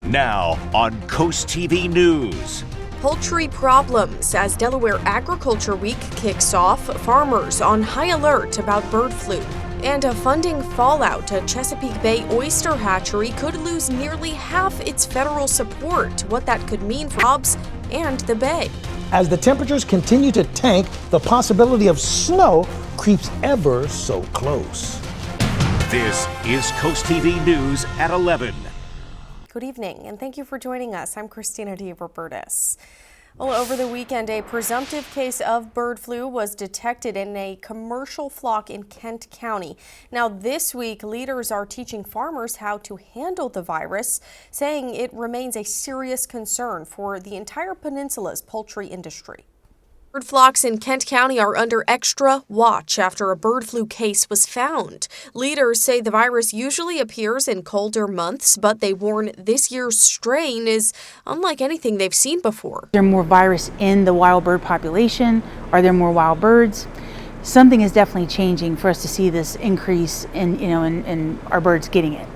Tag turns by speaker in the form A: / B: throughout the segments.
A: Now on CoastTV News.
B: Poultry problems as Delaware Agriculture Week kicks off. Farmers on high alert about bird flu. And a funding fallout. A Chesapeake Bay oyster hatchery could lose nearly half its federal support. What that could mean for jobs and the bay.
C: As the temperatures continue to tank, the possibility of snow creeps ever so close.
A: This is CoastTV News at 11.
B: Good evening, and thank you for joining us. I'm Christina DeRobertis. Well, over the weekend, a presumptive case of bird flu was detected in a commercial flock in Kent County. Now, this week, leaders are teaching farmers how to handle the virus, saying it remains a serious concern for the entire peninsula's poultry industry. Bird flocks in Kent County are under extra watch after a bird flu case was found. Leaders say the virus usually appears in colder months, but they warn this year's strain is unlike anything they've seen before.
D: Is there more virus in the wild bird population? Are there more wild birds? Something is definitely changing for us to see this increase in our birds getting it.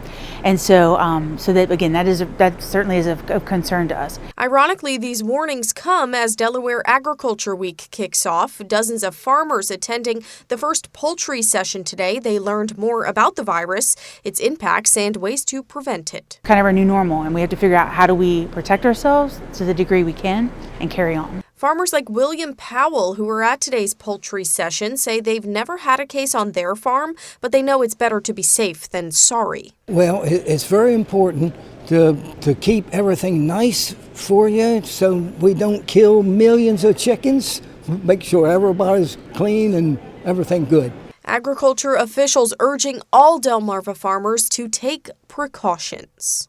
D: And so that again, that certainly is of concern to us.
B: Ironically, these warnings come as Delaware Agriculture Week kicks off. Dozens of farmers attending the first poultry session today. They learned more about the virus, its impacts, and ways to prevent it.
D: Kind of our new normal, and we have to figure out how do we protect ourselves to the degree we can and carry on.
B: Farmers like William Powell, who were at today's poultry session, say they've never had a case on their farm, but they know it's better to be safe than sorry.
E: Well, it's very important to keep everything nice for you so we don't kill millions of chickens. Make sure everybody's clean and everything good.
B: Agriculture officials urging all Delmarva farmers to take precautions.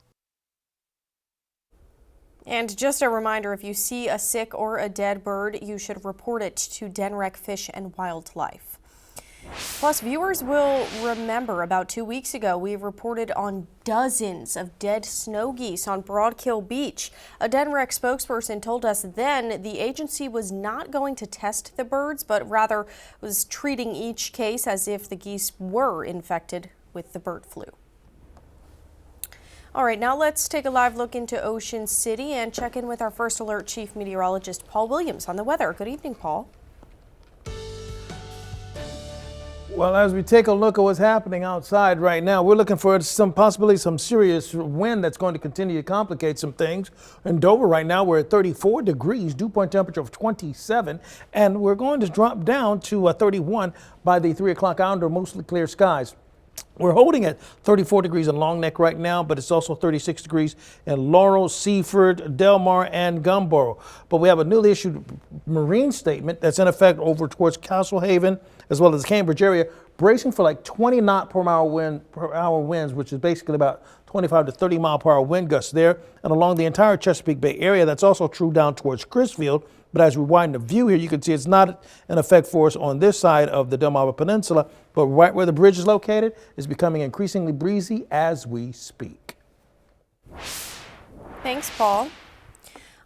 B: And just a reminder, if you see a sick or a dead bird, you should report it to DenRec Fish and Wildlife. Plus, viewers will remember about 2 weeks ago, we reported on dozens of dead snow geese on Broadkill Beach. A DenRec spokesperson told us then the agency was not going to test the birds, but rather was treating each case as if the geese were infected with the bird flu. All right, now let's take a live look into Ocean City and check in with our First Alert Chief Meteorologist Paul Williams on the weather. Good evening, Paul.
C: Well, as we take a look at what's happening outside right now, we're looking for some serious wind that's going to continue to complicate some things. In Dover right now, we're at 34 degrees, dew point temperature of 27, and we're going to drop down to 31 by the 3 o'clock hour under mostly clear skies. We're holding at 34 degrees in Long Neck right now, but it's also 36 degrees in Laurel, Seaford, Delmar, and Gumboro. But we have a newly issued marine statement that's in effect over towards Castle Haven as well as the Cambridge area, bracing for like 20 knot per hour winds, which is basically about 25 to 30 mile per hour wind gusts there. And along the entire Chesapeake Bay area, that's also true down towards Crisfield. But as we widen the view here, you can see it's not in effect for us on this side of the Delmarva Peninsula, but right where the bridge is located is becoming increasingly breezy as we speak.
B: Thanks, Paul.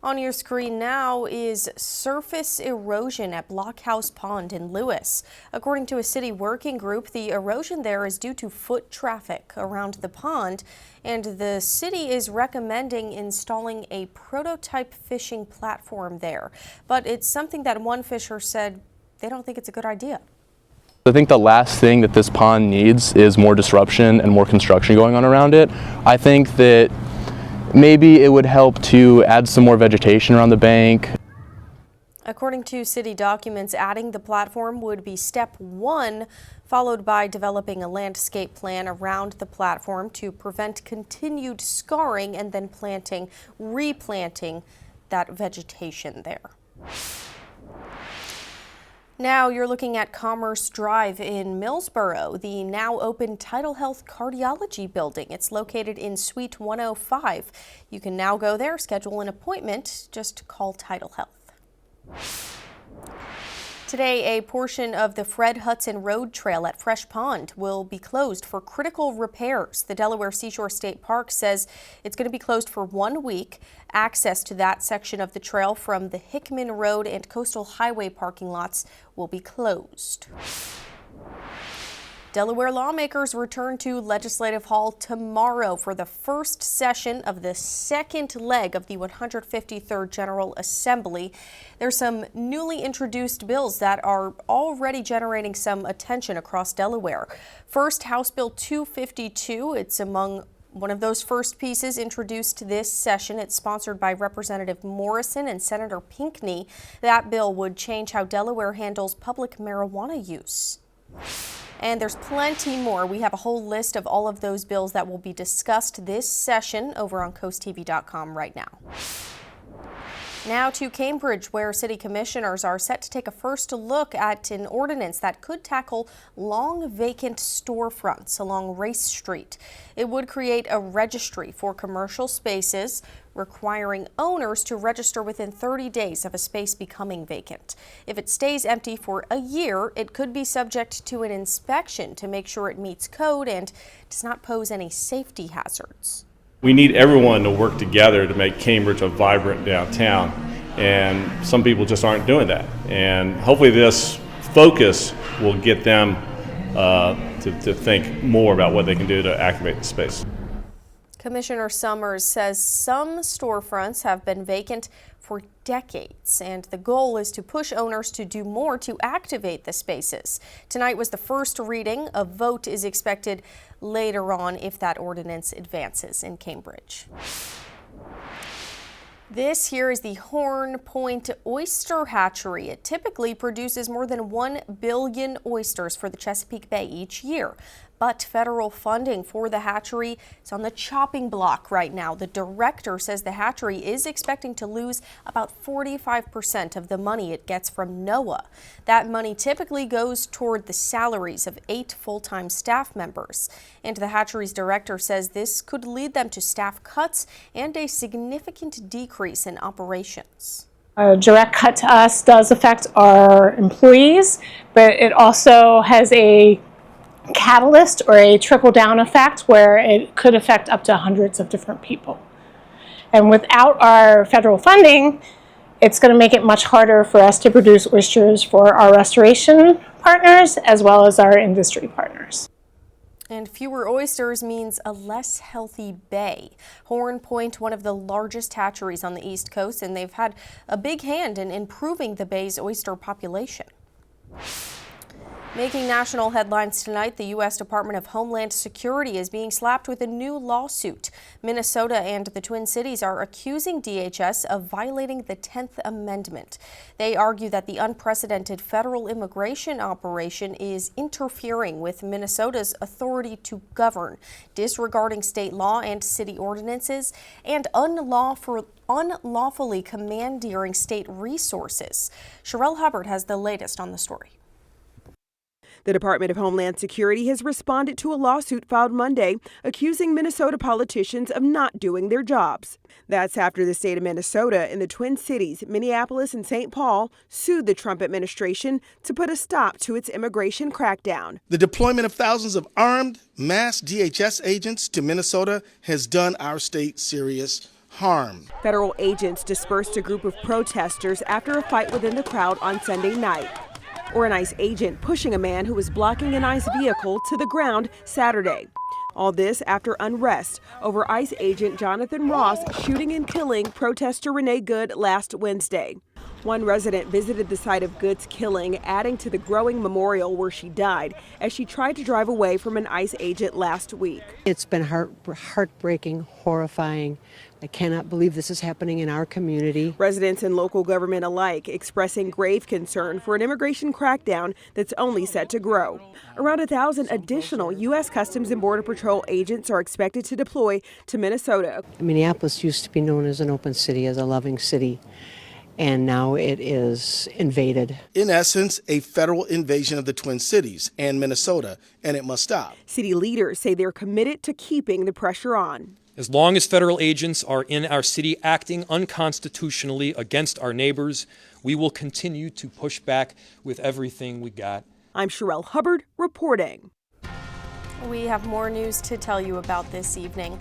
B: On your screen now is surface erosion at Blockhouse Pond in Lewis. According to a city working group, the erosion there is due to foot traffic around the pond, and the city is recommending installing a prototype fishing platform there. But it's something that one fisher said they don't think it's a good idea.
F: I think the last thing that this pond needs is more disruption and more construction going on around it. I think that maybe it would help to add some more vegetation around the bank.
B: According to city documents, adding the platform would be step one, followed by developing a landscape plan around the platform to prevent continued scarring and then replanting that vegetation there. Now you're looking at Commerce Drive in Millsboro, the now open Tidal Health Cardiology building. It's located in Suite 105. You can now go there, schedule an appointment, just call Tidal Health. Today, a portion of the Fred Hudson Road Trail at Fresh Pond will be closed for critical repairs. The Delaware Seashore State Park says it's going to be closed for 1 week. Access to that section of the trail from the Hickman Road and Coastal Highway parking lots will be closed. Delaware lawmakers return to Legislative Hall tomorrow for the first session of the second leg of the 153rd General Assembly. There's some newly introduced bills that are already generating some attention across Delaware. First, House Bill 252. It's among one of those first pieces introduced this session. It's sponsored by Representative Morrison and Senator Pinckney. That bill would change how Delaware handles public marijuana use. And there's plenty more. We have a whole list of all of those bills that will be discussed this session over on CoastTV.com right now. Now to Cambridge, where city commissioners are set to take a first look at an ordinance that could tackle long vacant storefronts along Race Street. It would create a registry for commercial spaces, requiring owners to register within 30 days of a space becoming vacant. If it stays empty for a year, it could be subject to an inspection to make sure it meets code and does not pose any safety hazards.
G: We need everyone to work together to make Cambridge a vibrant downtown, and some people just aren't doing that. And hopefully this focus will get them to think more about what they can do to activate the space.
B: Commissioner Summers says some storefronts have been vacant for decades, and the goal is to push owners to do more to activate the spaces. Tonight was the first reading. A vote is expected later on if that ordinance advances in Cambridge. This here is the Horn Point Oyster Hatchery. It typically produces more than 1 billion oysters for the Chesapeake Bay each year. But federal funding for the hatchery is on the chopping block right now. The director says the hatchery is expecting to lose about 45% of the money it gets from NOAA. That money typically goes toward the salaries of 8 full-time staff members. And the hatchery's director says this could lead them to staff cuts and a significant decrease in operations.
H: A direct cut to us does affect our employees, but it also has a catalyst or a trickle-down effect where it could affect up to hundreds of different people. And without our federal funding, it's going to make it much harder for us to produce oysters for our restoration partners as well as our industry partners.
B: And fewer oysters means a less healthy bay. Horn Point, one of the largest hatcheries on the East Coast, and they've had a big hand in improving the bay's oyster population. Making national headlines tonight, the U.S. Department of Homeland Security is being slapped with a new lawsuit. Minnesota and the Twin Cities are accusing DHS of violating the 10th Amendment. They argue that the unprecedented federal immigration operation is interfering with Minnesota's authority to govern, disregarding state law and city ordinances, and unlawfully commandeering state resources. Sherelle Hubbard has the latest on the story.
I: The Department of Homeland Security has responded to a lawsuit filed Monday accusing Minnesota politicians of not doing their jobs. That's after the state of Minnesota and the Twin Cities, Minneapolis and St. Paul, sued the Trump administration to put a stop to its immigration crackdown.
J: The deployment of thousands of armed, mass DHS agents to Minnesota has done our state serious harm.
I: Federal agents dispersed a group of protesters after a fight within the crowd on Sunday night. Or an ICE agent pushing a man who was blocking an ICE vehicle to the ground Saturday. All this after unrest over ICE agent Jonathan Ross shooting and killing protester Renee Good last Wednesday. One resident visited the site of Good's killing, adding to the growing memorial where she died as she tried to drive away from an ICE agent last week.
K: It's been heartbreaking, horrifying. I cannot believe this is happening in our community.
I: Residents and local government alike expressing grave concern for an immigration crackdown that's only set to grow. Around 1,000 additional U.S. Customs and Border Patrol agents are expected to deploy to Minnesota.
K: Minneapolis used to be known as an open city, as a loving city, and now it is invaded.
J: In essence, a federal invasion of the Twin Cities and Minnesota, and it must stop.
I: City leaders say they're committed to keeping the pressure on.
L: As long as federal agents are in our city acting unconstitutionally against our neighbors, we will continue to push back with everything we got.
I: I'm Sherelle Hubbard reporting.
B: We have more news to tell you about this evening.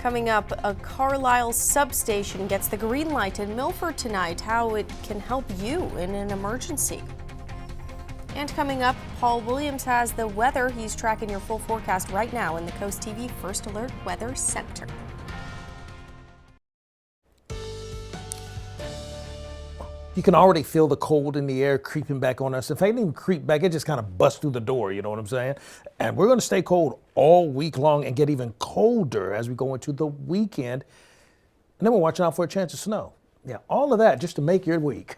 B: Coming up, a Carlisle substation gets the green light in Milford tonight, how it can help you in an emergency. And coming up, Paul Williams has the weather. He's tracking your full forecast right now in the Coast TV First Alert Weather Center.
C: You can already feel the cold in the air creeping back on us. If it didn't even creep back, it just kind of busts through the door, you know what I'm saying? And we're going to stay cold all week long and get even colder as we go into the weekend. And then we're watching out for a chance of snow. Yeah, all of that just to make your week.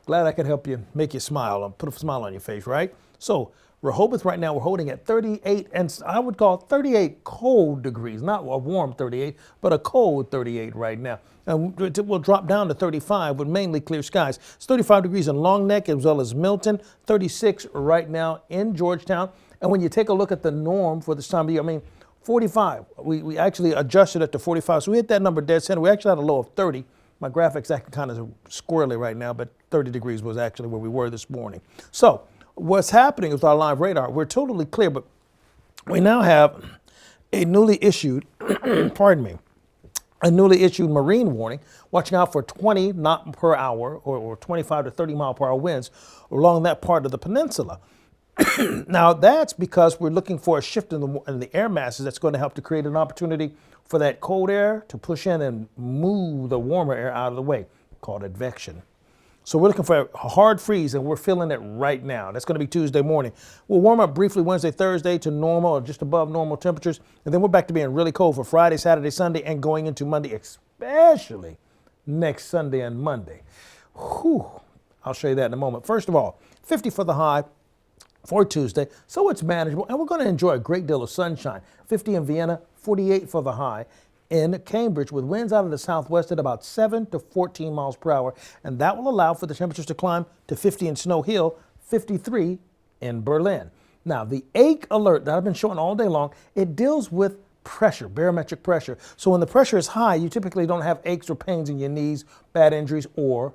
C: Glad I could help you, make you smile, and put a smile on your face, right? So Rehoboth right now, we're holding at 38, and I would call 38 cold degrees, not a warm 38, but a cold 38 right now. And we'll drop down to 35 with mainly clear skies. It's 35 degrees in Long Neck as well as Milton, 36 right now in Georgetown. And when you take a look at the norm for this time of year, I mean, 45, we actually adjusted it to 45. So we hit that number dead center. We actually had a low of 30. My graphics acting kind of squirrely right now, but 30 degrees was actually where we were this morning. So what's happening with our live radar, we're totally clear, but we now have a newly issued, pardon me, a newly issued marine warning, watching out for 20 knot per hour or 25 to 30 mile per hour winds along that part of the peninsula. Now that's because we're looking for a shift in the air masses that's going to help to create an opportunity for that cold air to push in and move the warmer air out of the way, called advection. So we're looking for a hard freeze, and we're feeling it right now. That's going to be Tuesday morning. We'll warm up briefly Wednesday, Thursday to normal or just above normal temperatures, and then we're back to being really cold for Friday, Saturday, Sunday, and going into Monday, especially next Sunday and Monday. Whew. I'll show you that in a moment. First of all, 50 for the high for Tuesday, so it's manageable, and we're going to enjoy a great deal of sunshine. 50 in Vienna, 48 for the high in Cambridge, with winds out of the southwest at about 7 to 14 miles per hour, and that will allow for the temperatures to climb to 50 in Snow Hill, 53 in Berlin. Now, the ache alert that I've been showing all day long, it deals with pressure, barometric pressure. So when the pressure is high, you typically don't have aches or pains in your knees, bad injuries, or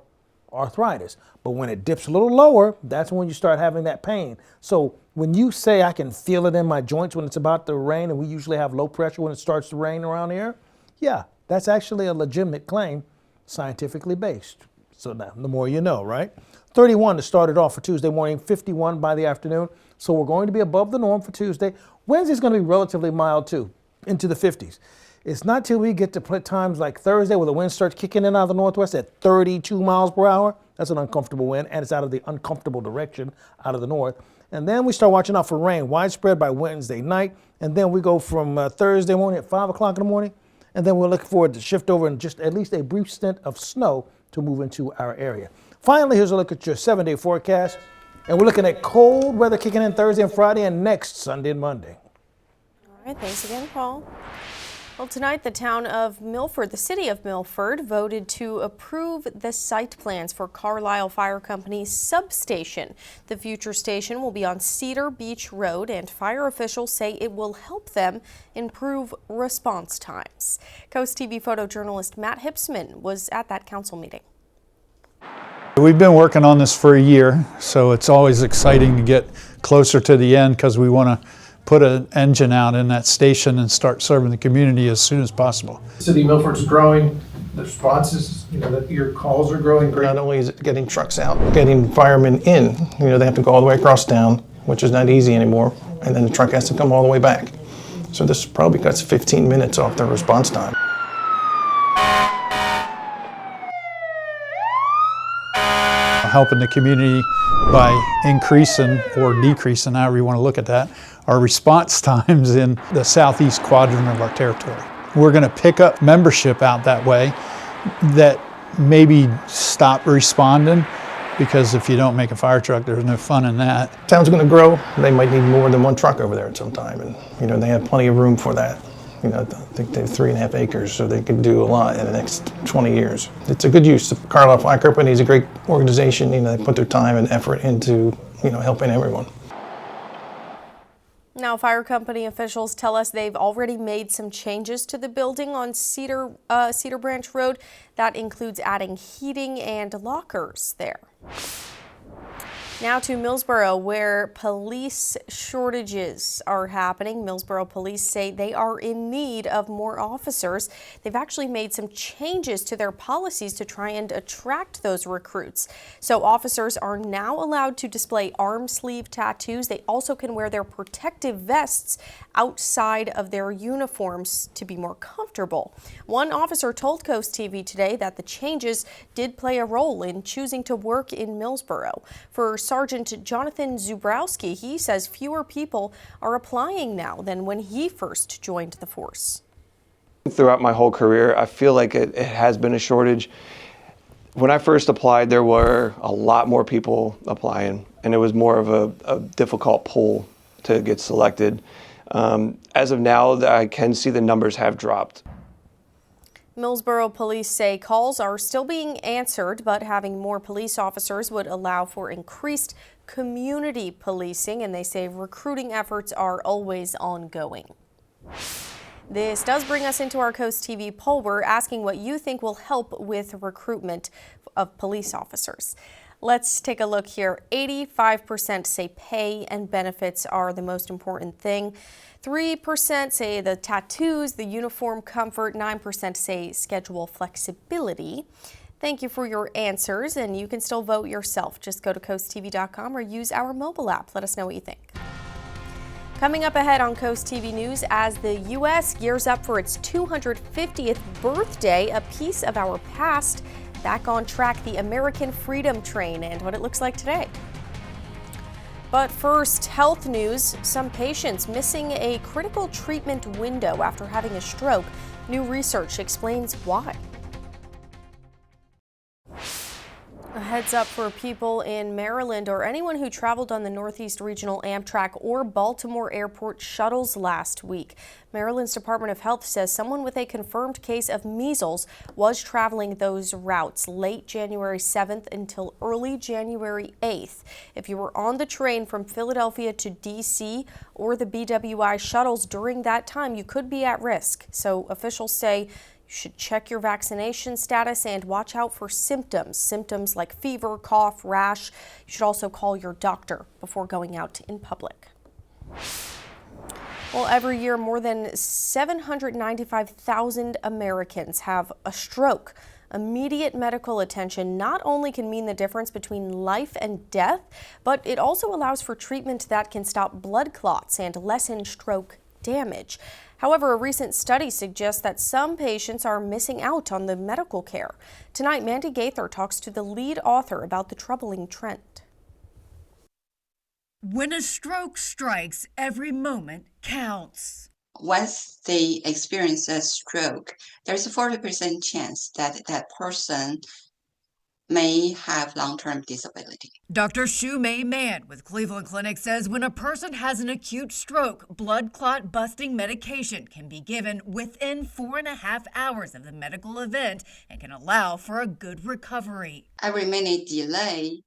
C: arthritis. But when it dips a little lower, that's when you start having that pain. So when you say I can feel it in my joints when it's about to rain, and we usually have low pressure when it starts to rain around here, yeah, that's actually a legitimate claim, scientifically based. So now, the more you know, right? 31 to start it off for Tuesday morning, 51 by the afternoon. So we're going to be above the norm for Tuesday. Wednesday's going to be relatively mild too, into the 50s. It's not till we get to times like Thursday where the wind starts kicking in out of the northwest at 32 miles per hour. That's an uncomfortable wind, and it's out of the uncomfortable direction, out of the north. And then we start watching out for rain, widespread by Wednesday night. And then we go from Thursday morning at 5 o'clock in the morning. And then we're looking forward to shift over and just at least a brief stint of snow to move into our area. Finally, here's a look at your 7-day forecast. And we're looking at cold weather kicking in Thursday and Friday and next Sunday and Monday.
B: All right, thanks again, Paul. Well, tonight the town of Milford, the city of Milford, voted to approve the site plans for Carlisle Fire Company's substation. The future station will be on Cedar Beach Road, and fire officials say it will help them improve response times. Coast TV photojournalist Matt Hipsman was at that council meeting.
M: We've been working on this for a year, so it's always exciting to get closer to the end because we want to put an engine out in that station and start serving the community as soon as possible.
N: The city of Milford's growing. The responses, that your calls are growing great.
O: Not only is it getting trucks out, getting firemen in, they have to go all the way across town, which is not easy anymore, and then the truck has to come all the way back. So this probably cuts 15 minutes off their response time.
M: Helping the community by increasing or decreasing, however you want to look at that, our response times in the southeast quadrant of our territory. We're going to pick up membership out that way that maybe stop responding, because if you don't make a fire truck, there's no fun in that.
O: Town's going to grow. They might need more than one truck over there at some time, and they have plenty of room for that. I think they have 3.5 acres, so they can do a lot in the next 20 years. It's a good use. The Carlisle Fire Company is a great organization. They put their time and effort into, helping everyone.
B: Now, fire company officials tell us they've already made some changes to the building on Cedar Branch Road. That includes adding heating and lockers there. Now to Millsboro, where police shortages are happening. Millsboro police say they are in need of more officers. They've actually made some changes to their policies to try and attract those recruits. So officers are now allowed to display arm sleeve tattoos. They also can wear their protective vests outside of their uniforms to be more comfortable. One officer told CoastTV today that the changes did play a role in choosing to work in Millsboro. For Sergeant Jonathan Zubrowski, he says fewer people are applying now than when he first joined the force.
P: Throughout my whole career, I feel like it has been a shortage. When I first applied, there were a lot more people applying, and it was more of a difficult pool to get selected. As of now, I can see the numbers have dropped.
B: Millsboro police say calls are still being answered, but having more police officers would allow for increased community policing, and they say recruiting efforts are always ongoing. This does bring us into our CoastTV poll. We're asking what you think will help with recruitment of police officers. Let's take a look here. 85% say pay and benefits are the most important thing. 3% say the tattoos, the uniform comfort. 9% say schedule flexibility. Thank you for your answers, and you can still vote yourself. Just go to coasttv.com or use our mobile app. Let us know what you think. Coming up ahead on Coast TV News, as the U.S. gears up for its 250th birthday, a piece of our past back on track, the American Freedom Train, and what it looks like today. But first, health news. Some patients missing a critical treatment window after having a stroke. New research explains why. A heads up for people in Maryland or anyone who traveled on the Northeast Regional Amtrak or Baltimore Airport shuttles last week. Maryland's Department of Health says someone with a confirmed case of measles was traveling those routes late January 7th until early January 8th. If you were on the train from Philadelphia to D.C. or the BWI shuttles during that time, you could be at risk. So officials say you should check your vaccination status and watch out for symptoms like fever, cough, rash. You should also call your doctor before going out in public. Well, every year, more than 795,000 Americans have a stroke. Immediate medical attention not only can mean the difference between life and death, but it also allows for treatment that can stop blood clots and lessen stroke damage. However, a recent study suggests that some patients are missing out on the medical care. Tonight, Mandy Gaither talks to the lead author about the troubling trend.
Q: When a stroke strikes, every moment counts.
R: Once they experience a stroke, there's a 40% chance that that person may have long-term disability.
Q: Dr. Shumei Mann with Cleveland Clinic says when a person has an acute stroke, blood clot busting medication can be given within 4.5 hours of the medical event and can allow for a good recovery.
R: Every minute delay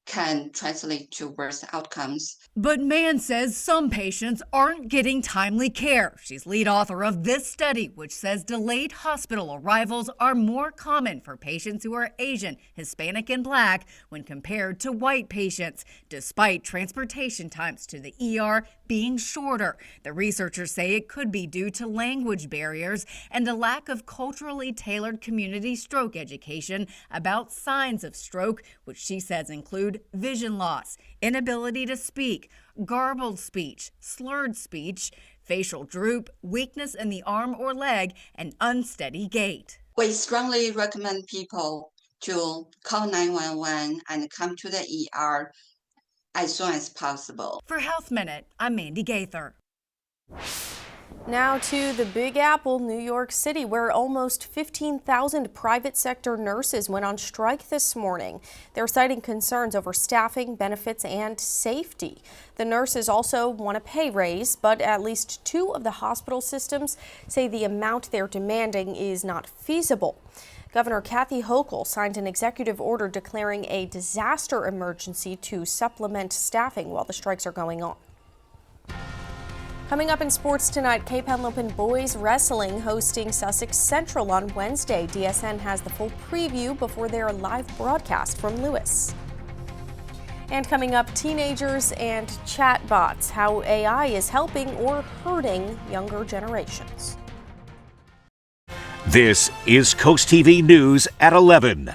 R: can translate to worse outcomes.
Q: But Mann says some patients aren't getting timely care. She's lead author of this study, which says delayed hospital arrivals are more common for patients who are Asian, Hispanic, and Black when compared to white patients, despite transportation times to the ER being shorter. The researchers say it could be due to language barriers and a lack of culturally tailored community stroke education about signs of stroke, which she says include vision loss, inability to speak, garbled speech, slurred speech, facial droop, weakness in the arm or leg, and unsteady gait.
R: We strongly recommend people to call 911 and come to the ER as soon as possible.
Q: For Health Minute, I'm Mandy Gaither.
B: Now to the Big Apple, New York City, where almost 15,000 private sector nurses went on strike this morning. They're citing concerns over staffing, benefits, and safety. The nurses also want a pay raise, but at least 2 of the hospital systems say the amount they're demanding is not feasible. Governor Kathy Hochul signed an executive order declaring a disaster emergency to supplement staffing while the strikes are going on. Coming up in sports tonight, Cape Henlopen boys wrestling hosting Sussex Central on Wednesday. DSN has the full preview before their live broadcast from Lewis. And coming up, teenagers and chatbots, how AI is helping or hurting younger generations.
A: This is Coast TV News at 11.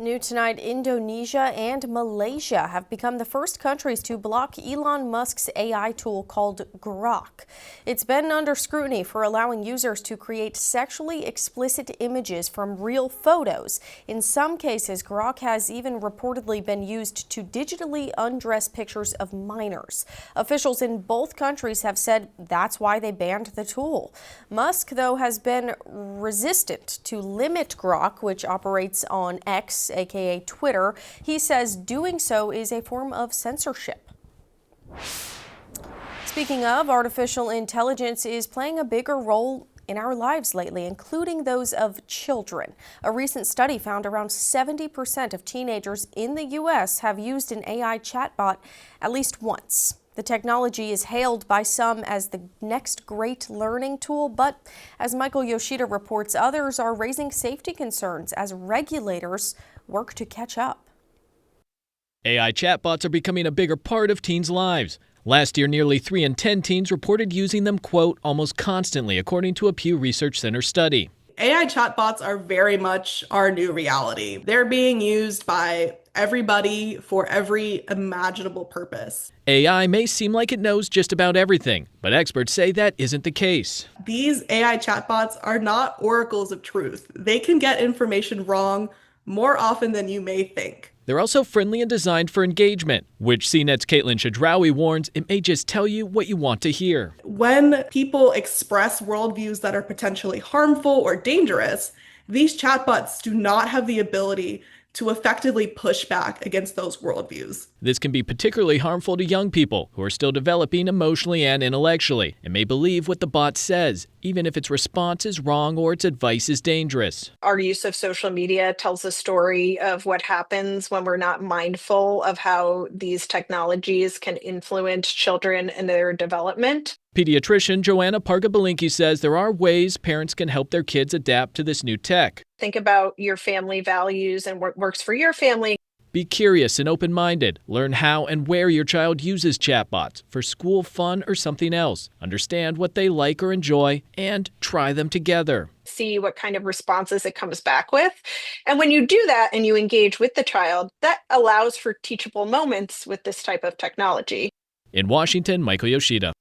B: New tonight, Indonesia and Malaysia have become the first countries to block Elon Musk's AI tool called Grok. It's been under scrutiny for allowing users to create sexually explicit images from real photos. In some cases, Grok has even reportedly been used to digitally undress pictures of minors. Officials in both countries have said that's why they banned the tool. Musk, though, has been resistant to limit Grok, which operates on X, aka Twitter. He says doing so is a form of censorship. Speaking of, artificial intelligence is playing a bigger role in our lives lately, including those of children. A recent study found around 70% of teenagers in the U.S. have used an AI chatbot at least once. The technology is hailed by some as the next great learning tool, but as Michael Yoshida reports, others are raising safety concerns as regulators work to catch up.
S: AI chatbots are becoming a bigger part of teens' lives. Last year, nearly 3 in 10 teens reported using them, quote, almost constantly, according to a Pew Research Center study.
T: AI chatbots are very much our new reality. They're being used by everybody for every imaginable purpose.
S: AI may seem like it knows just about everything, but experts say that isn't the case.
T: These AI chatbots are not oracles of truth. They can get information wrong more often than you may think.
S: They're also friendly and designed for engagement, which CNET's Caitlin Shadrawi warns it may just tell you what you want to hear.
T: When people express worldviews that are potentially harmful or dangerous, these chatbots do not have the ability to effectively push back against those worldviews.
S: This can be particularly harmful to young people who are still developing emotionally and intellectually and may believe what the bot says, even if its response is wrong or its advice is dangerous.
U: Our use of social media tells a story of what happens when we're not mindful of how these technologies can influence children and their development.
S: Pediatrician Joanna Parga-Balinki says there are ways parents can help their kids adapt to this new tech.
U: Think about your family values and what works for your family.
S: Be curious and open-minded. Learn how and where your child uses chatbots for school, fun, or something else. Understand what they like or enjoy and try them together.
U: See what kind of responses it comes back with. And when you do that and you engage with the child, that allows for teachable moments with this type of technology.
S: In Washington, Michael Yoshida.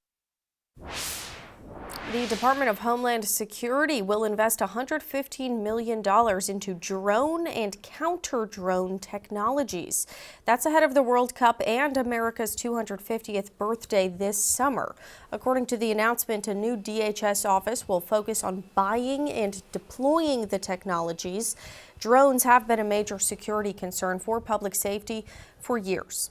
B: The Department of Homeland Security will invest $115 million into drone and counter-drone technologies. That's ahead of the World Cup and America's 250th birthday this summer. According to the announcement, a new DHS office will focus on buying and deploying the technologies. Drones have been a major security concern for public safety for years.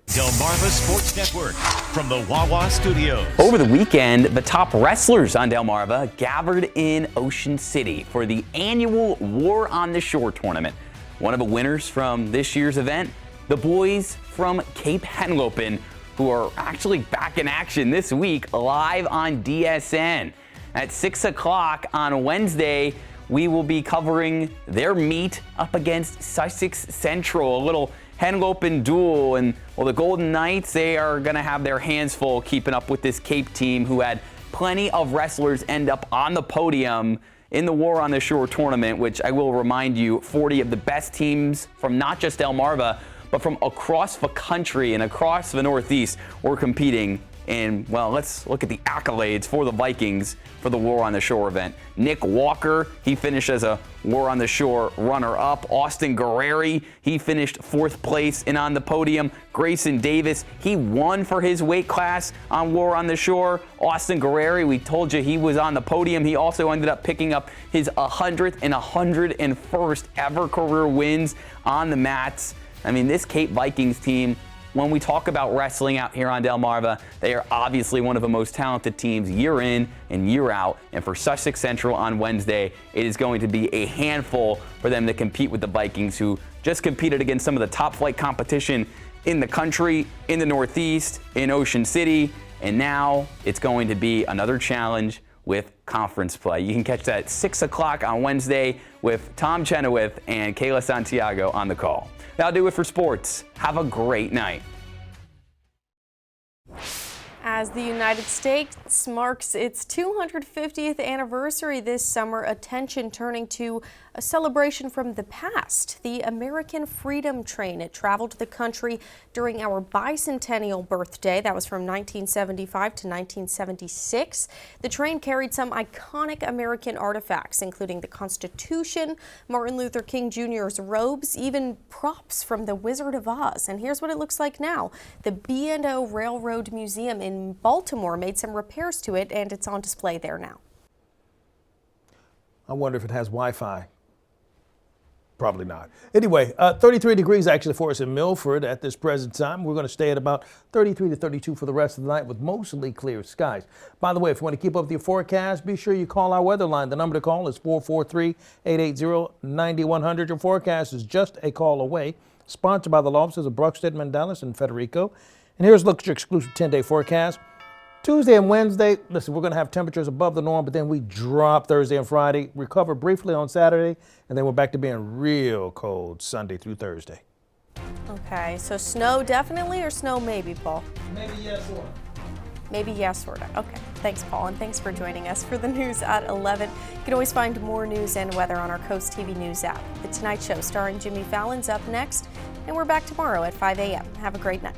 A: Delmarva Sports Network from the Wawa Studios.
V: Over the weekend, the top wrestlers on Delmarva gathered in Ocean City for the annual War on the Shore tournament. One of the winners from this year's event, the boys from Cape Henlopen, who are actually back in action this week live on DSN. At 6 o'clock on Wednesday, we will be covering their meet up against Sussex Central, a little Henlopen duel. And well, the Golden Knights, they are going to have their hands full keeping up with this Cape team who had plenty of wrestlers end up on the podium in the War on the Shore tournament, which I will remind you, 40 of the best teams from not just Delmarva, but from across the country and across the Northeast were competing. And, well, let's look at the accolades for the Vikings for the War on the Shore event. Nick Walker, he finished as a War on the Shore runner-up. Austin Guerreri, he finished 4th place and on the podium. Grayson Davis, he won for his weight class on War on the Shore. Austin Guerreri, we told you he was on the podium. He also ended up picking up his 100th and 101st ever career wins on the mats. I mean, this Cape Vikings team, when we talk about wrestling out here on Delmarva, they are obviously one of the most talented teams year in and year out. And for Sussex Central on Wednesday, it is going to be a handful for them to compete with the Vikings, who just competed against some of the top flight competition in the country, in the Northeast, in Ocean City. And now it's going to be another challenge with conference play. You can catch that at 6 o'clock on Wednesday with Tom Chenoweth and Kayla Santiago on the call. That'll do it for sports. Have a great night.
B: As the United States marks its 250th anniversary this summer, attention turning to a celebration from the past, the American Freedom Train. It traveled the country during our bicentennial birthday. That was from 1975 to 1976. The train carried some iconic American artifacts, including the Constitution, Martin Luther King Jr.'s robes, even props from The Wizard of Oz. And here's what it looks like now. The B&O Railroad Museum in Baltimore made some repairs to it, and it's on display there now.
C: I wonder if it has Wi-Fi. Probably not. Anyway, 33 degrees actually for us in Milford at this present time. We're going to stay at about 33 to 32 for the rest of the night with mostly clear skies. By the way, if you want to keep up with your forecast, be sure you call our weather line. The number to call is 443-880-9100. Your forecast is just a call away. Sponsored by the law offices of Bruckstead, Mandalis, and Federico. And here's a look at your exclusive 10-day forecast. Tuesday and Wednesday, listen, we're going to have temperatures above the norm, but then we drop Thursday and Friday, recover briefly on Saturday, and then we're back to being real cold Sunday through Thursday.
B: Okay, so snow definitely or snow maybe, Paul?
C: Maybe yes or.
B: Maybe yes or no. Okay, thanks, Paul, and thanks for joining us for the news at 11. You can always find more news and weather on our Coast TV News app. The Tonight Show starring Jimmy Fallon's up next, and we're back tomorrow at 5 a.m. Have a great night.